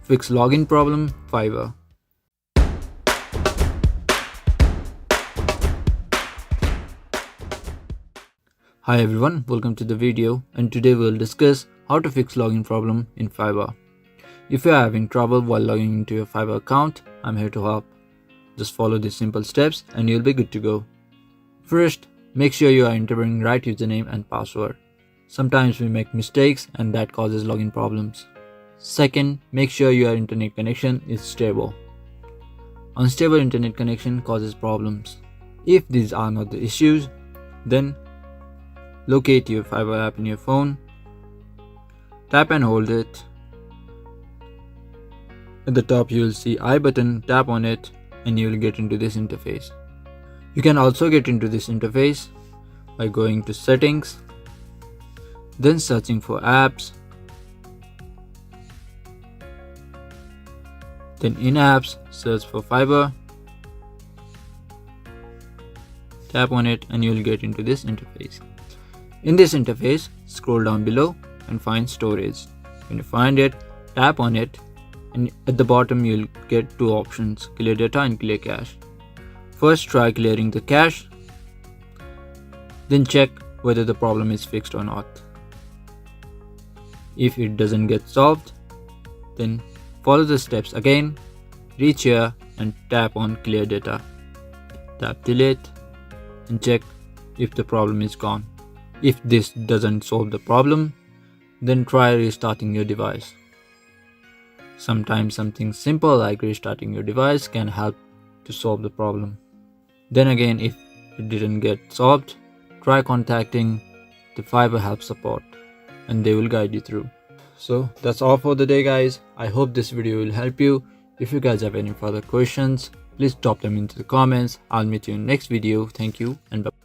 Fix login problem, Fiverr. Hi everyone, welcome to the video, and today we'll discuss how to fix login problem in Fiverr. If you are having trouble while logging into your Fiverr account, I'm here to help. Just follow these simple steps and you'll be good to go. First, make sure you are entering right username and password. Sometimes we make mistakes and that causes login problems. Second, make sure your internet connection is stable. Unstable internet connection causes problems. If these are not the issues, then locate your Fiverr app in your phone, tap and hold it. At the top you will see I button, tap on it and you will get into this interface. You can also get into this interface by going to settings, then searching for apps, then in apps search for Fiverr, tap on it and you will get into this interface. In this interface, scroll down below and find storage. When you find it, tap on it and at the bottom you'll get two options, clear data and clear cache. First try clearing the cache, then check whether the problem is fixed or not. If it doesn't get solved, then follow the steps again, reach here and tap on clear data. Tap delete and check if the problem is gone. If this doesn't solve the problem, then try restarting your device. Sometimes something simple like restarting your device can help to solve the problem. Then again, if it didn't get solved, try contacting the Fiverr help support and they will guide you through. So that's all for the day guys. I hope this video will help you. If you guys have any further questions, please drop them into the comments. I'll meet you in next video. Thank you and bye.